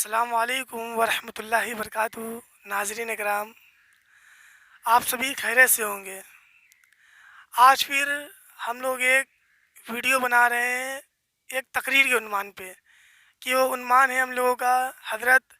السلام علیکم ورحمۃ اللہ وبرکاتہ۔ ناظرین اکرام، آپ سبھی خیریت سے ہوں گے۔ آج پھر ہم لوگ ایک ویڈیو بنا رہے ہیں ایک تقریر کے عنوان پہ، کہ وہ عنوان ہے ہم لوگوں کا حضرت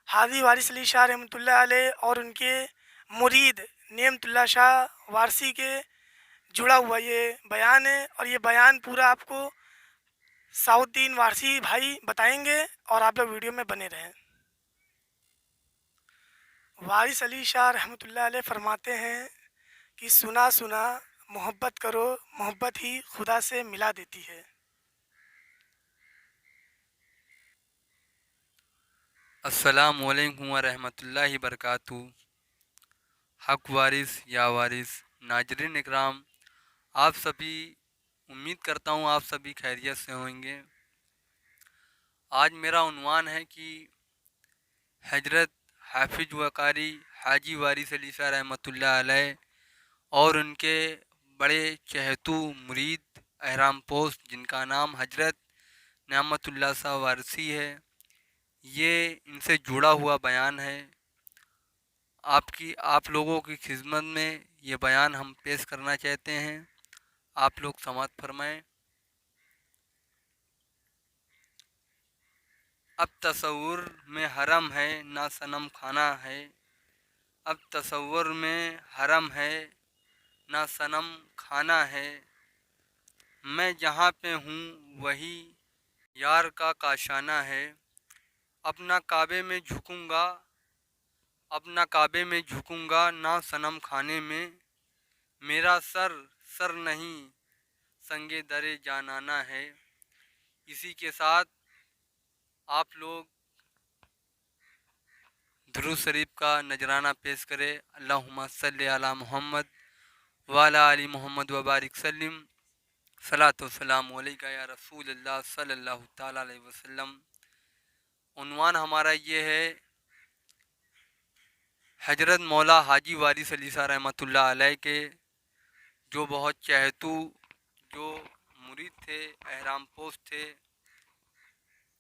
حاجی وارث علی شاہ رحمۃ اللہ علیہ اور ان کے مرید نعمت اللہ شاہ وارثی کے جڑا ہوا یہ بیان ہے، اور یہ بیان پورا آپ کو سعود الدین وارثی بھائی بتائیں گے، اور آپ لوگ ویڈیو میں بنے رہیں۔ وارث علی شاہ رحمۃ اللہ علیہ فرماتے ہیں کہ سنا سنا محبت کرو، محبت ہی خدا سے ملا دیتی ہے۔ السلام علیکم ورحمۃ اللہ وبرکاتہ۔ حق وارث یا وارث ناظرین اکرام، آپ سبھی امید کرتا ہوں آپ سبھی خیریت سے ہوئیں گے۔ آج میرا عنوان ہے کہ حضرت حافظ وقاری حاجی وارث علی شاہ رحمۃ اللہ علیہ اور ان کے بڑے چہیتو مرید احرام پوست جن کا نام حضرت نعمت اللہ شاہ وارثی ہے، یہ ان سے جڑا ہوا بیان ہے۔ آپ لوگوں کی خدمت میں یہ بیان ہم پیش کرنا چاہتے ہیں، آپ لوگ سماعت فرمائیں۔ اب تصور میں حرم ہے نہ صنم خانہ ہے، اب تصور میں حرم ہے نہ صنم خانہ ہے، میں جہاں پہ ہوں وہی یار کا کاشانہ ہے، اپنا کعبے میں جھکوں گا، اپنا کعبے میں جھکوں گا نہ صنم خانے میں، میرا سر نہیں سنگ در جانانہ ہے۔ اسی کے ساتھ آپ لوگ درود شریف کا نذرانہ پیش کرے۔ اللہم صلی علی محمد وعلی آل محمد وبارک سلم، صلاۃ و سلام علیکہ یا رسول اللہ صلی اللہ تعالیٰ علیہ وسلم۔ عنوان ہمارا یہ ہے، حضرت مولا حاجی وارث علی شاہ رحمۃ اللہ علیہ کے جو بہت چہیتو جو مرید تھے، احرام پوست تھے،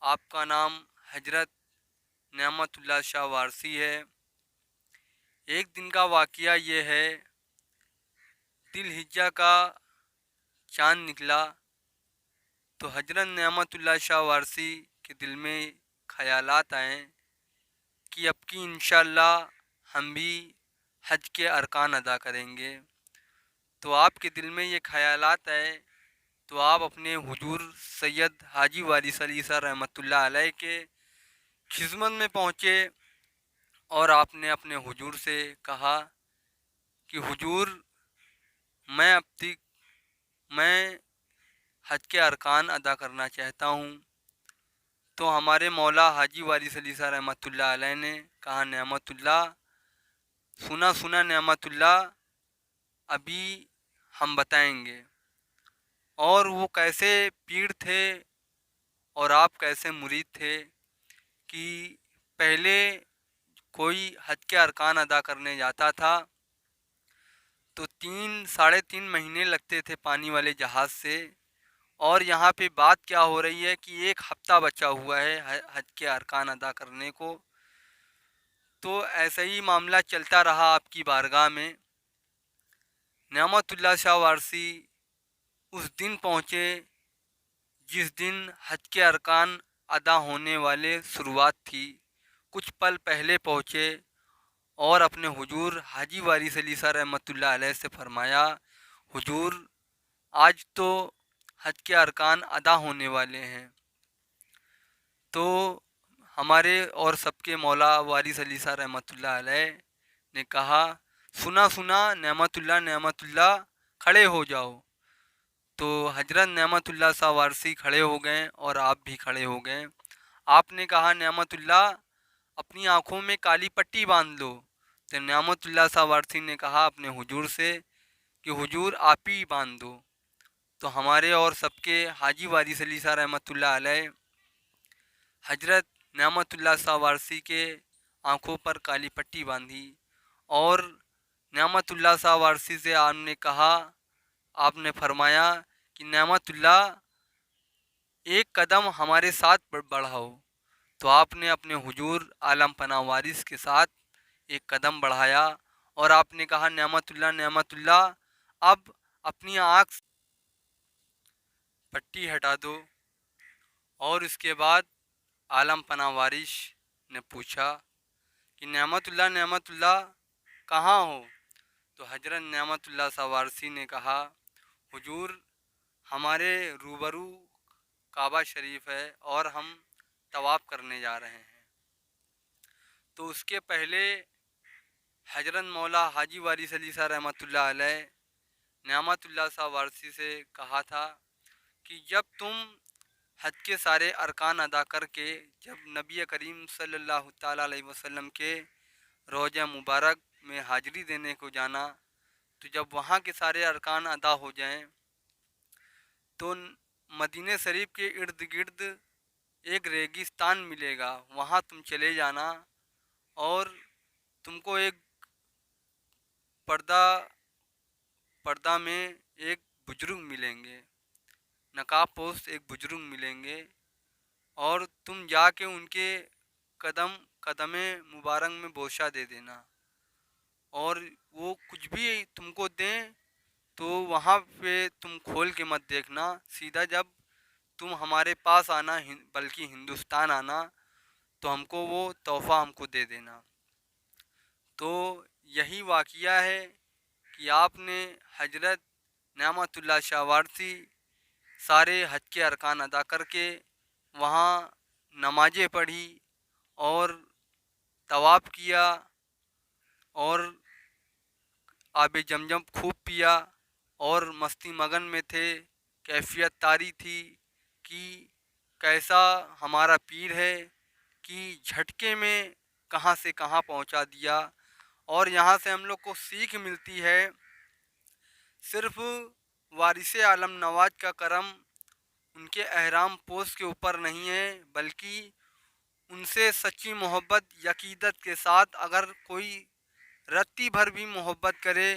آپ کا نام حضرت نعمت اللہ شاہ وارثی ہے۔ ایک دن کا واقعہ یہ ہے، ذی الحجہ کا چاند نکلا تو حضرت نعمت اللہ شاہ وارثی کے دل میں خیالات آئیں کہ اب کی انشاءاللہ ہم بھی حج کے ارکان ادا کریں گے۔ تو آپ کے دل میں یہ خیالات آئے تو آپ اپنے حضور سید حاجی وارث علی شاہ رحمۃ اللہ علیہ کے خدمت میں پہنچے، اور آپ نے اپنے حضور سے کہا کہ حضور، میں حج کے ارکان ادا کرنا چاہتا ہوں۔ تو ہمارے مولا حاجی وارث علی شاہ رحمۃ اللہ علیہ نے کہا، نعمت اللہ، سنا نعمت اللہ، ابھی ہم بتائیں گے۔ اور وہ کیسے پیر تھے اور آپ کیسے مرید تھے کہ پہلے کوئی حج کے ارکان ادا کرنے جاتا تھا تو 3 ساڑھے 3 مہینے لگتے تھے پانی والے جہاز سے، اور یہاں پہ بات کیا ہو رہی ہے کہ 1 ہفتہ بچا ہوا ہے حج کے ارکان ادا کرنے کو۔ تو ایسا ہی معاملہ چلتا رہا آپ کی بارگاہ میں۔ نعمت اللہ شاہ وارثی اس دن پہنچے جس دن حج کے ارکان ادا ہونے والے شروعات تھی، کچھ پل پہلے پہنچے، اور اپنے حضور حاجی وارث علی شاہ رحمۃ اللہ علیہ سے فرمایا، حضور آج تو حج کے ارکان ادا ہونے والے ہیں۔ تو ہمارے اور سب کے مولا وارث علی شاہ رحمۃ اللہ علیہ نے کہا، سنا نعمت اللہ، کھڑے ہو جاؤ۔ تو حضرت نعمت اللہ شاہ وارثی کھڑے ہو گئے اور آپ بھی کھڑے ہو گئے۔ آپ نے کہا، نعمت اللہ، اپنی آنکھوں میں کالی پٹی باندھ لو۔ تو نعمت اللہ شاہ وارثی نے کہا اپنے حضور سے کہ حضور آپ ہی باندھ دو۔ تو ہمارے اور سب کے حاجی وارث علی شاہ رحمۃ اللہ علیہ حضرت نعمت اللہ شاہ وارثی کے آنکھوں پر کالی پٹی باندھی، اور نعمت اللہ شاہ وارثی سے آپ نے کہا، آپ نے فرمایا کہ نعمت اللہ، ایک قدم ہمارے ساتھ بڑھاؤ۔ تو آپ نے اپنے حضور عالم پناہ وارث کے ساتھ ایک قدم بڑھایا اور آپ نے کہا نعمت اللہ اب اپنی آنکھ سے پٹی ہٹا دو۔ اور اس کے بعد عالم پناہ وارث نے پوچھا کہ نعمت اللہ کہاں ہو؟ تو حضرت نعمت اللہ ساوارسی نے کہا حضور ہمارے روبرو کعبہ شریف ہے اور ہم طواف کرنے جا رہے ہیں۔ تو اس کے پہلے حضرت مولا حاجی وارث علی صاحب رحمۃ اللہ علیہ نعمت اللہ ساوارسی سے کہا تھا کہ جب تم حج کے سارے ارکان ادا کر کے جب نبی کریم صلی اللہ تعالیٰ علیہ وسلم کے روضہ مبارک میں حاضری دینے کو جانا، تو جب وہاں کے سارے ارکان ادا ہو جائیں تو مدینہ شریف کے ارد گرد ایک ریگستان ملے گا، وہاں تم چلے جانا اور تم کو ایک پردہ میں ایک بزرگ ملیں گے، نقاب پوش ایک بزرگ ملیں گے، اور تم جا کے ان کے قدم مبارک میں بوسہ دے دینا، اور وہ کچھ بھی تم کو دیں تو وہاں پہ تم کھول کے مت دیکھنا، سیدھا جب تم ہمارے پاس آنا بلکہ ہندوستان آنا تو ہم کو وہ تحفہ ہم کو دے دینا۔ تو یہی واقعہ ہے کہ آپ نے حضرت نعمت اللہ ساوارسی سارے حج کے ارکان ادا کر کے وہاں نمازیں پڑھی اور طواف کیا اور آب زمزم خوب پیا اور مستی مگن میں تھے، کیفیت طاری تھی کہ کیسا ہمارا پیر ہے کہ جھٹکے میں کہاں سے کہاں پہنچا دیا۔ اور یہاں سے ہم لوگ کو سیکھ ملتی ہے صرف وارث عالم نواز کا کرم ان کے احرام پوش کے اوپر نہیں ہے، بلکہ ان سے سچی محبت یقیدت کے ساتھ اگر کوئی رتی بھر بھی محبت کرے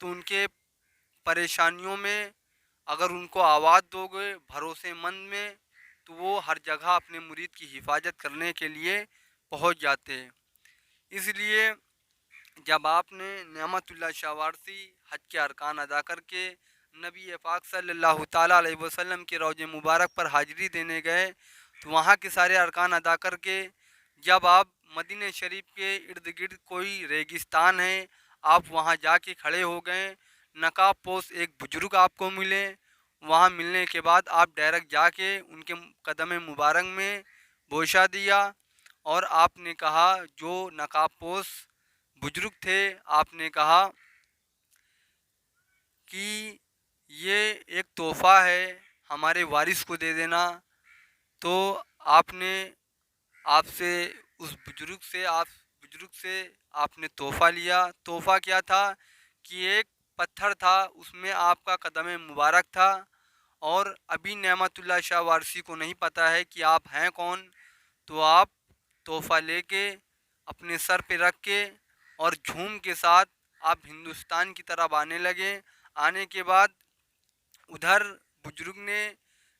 تو ان کے پریشانیوں میں اگر ان کو آواز دو گے بھروسے مند میں تو وہ ہر جگہ اپنے مرید کی حفاظت کرنے کے لیے پہنچ جاتے ہیں۔ اس لیے جب آپ نے نعمت اللہ ساوارسی حج کے ارکان ادا کر کے نبی پاک صلی اللہ تعالیٰ علیہ وسلم کے روضہ مبارک پر حاضری دینے گئے تو وہاں کے سارے ارکان ادا کر کے جب آپ مدینہ شریف کے ارد گرد کوئی ریگستان ہے آپ وہاں جا کے کھڑے ہو گئے، نقاب پوش ایک بزرگ آپ کو ملے، وہاں ملنے کے بعد آپ ڈائریکٹ جا کے ان کے قدم مبارک میں بوسہ دیا اور آپ نے کہا جو نقاب پوش بزرگ تھے آپ نے کہا کہ یہ ایک تحفہ ہے ہمارے وارث کو دے دینا۔ تو آپ اس بزرگ سے آپ نے تحفہ لیا۔ تحفہ کیا تھا کہ ایک پتھر تھا اس میں آپ کا قدم مبارک تھا، اور ابھی نعمت اللہ ساوارسی کو نہیں پتہ ہے کہ آپ ہیں کون، تو آپ تحفہ لے کے اپنے سر پہ رکھ کے اور جھوم کے ساتھ آپ ہندوستان کی طرف آنے لگے۔ آنے کے بعد ادھر بزرگ نے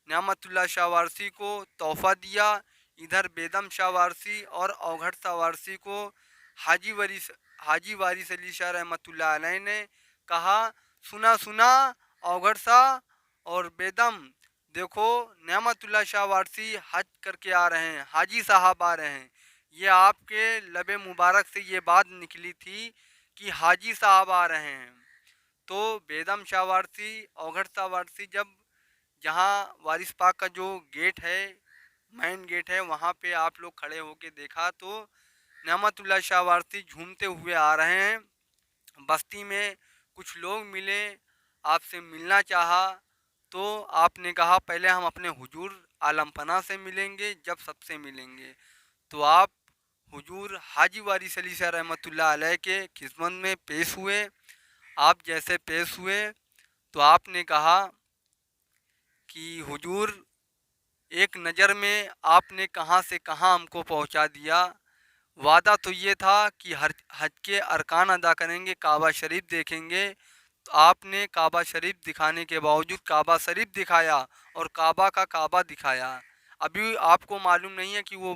نعمت اللہ ساوارسی کو تحفہ دیا، ادھر بیدم ساوارسی اور اوگھڑ ساوارسی کو حاجی وارث علی شاہ رحمۃ اللہ علیہ نے کہا سنا اوگھڑ سا اور بیدم، دیکھو نعمت اللہ ساوارسی حج کر کے آ رہے ہیں، حاجی صاحب آ رہے ہیں۔ یہ آپ کے لب مبارک سے یہ بات نکلی تھی کہ حاجی صاحب آ رہے ہیں۔ تو بیدم ساوارسی اوگھڑ ساوارسی جب جہاں وارث پاک کا جو گیٹ ہے مین گیٹ ہے وہاں پہ آپ لوگ کھڑے ہو کے دیکھا تو نعمت اللہ ساوارسی جھومتے ہوئے آ رہے ہیں۔ بستی میں کچھ لوگ ملے، آپ سے ملنا چاہا تو آپ نے کہا پہلے ہم اپنے حضور عالم پناہ سے ملیں گے، جب سب سے ملیں گے۔ تو آپ حضور حاجی وارث علی شاہ رحمۃ اللہ علیہ کے خدمت میں پیش ہوئے۔ آپ جیسے پیش ہوئے تو آپ نے کہا کہ حضور ایک نظر میں آپ نے کہاں سے کہاں ہم کو پہنچا دیا، وعدہ تو یہ تھا کہ حج کے ارکان ادا کریں گے، کعبہ شریف دیکھیں گے، تو آپ نے کعبہ شریف دکھانے کے باوجود کعبہ شریف دکھایا اور کعبہ کا کعبہ دکھایا۔ ابھی آپ کو معلوم نہیں ہے کہ وہ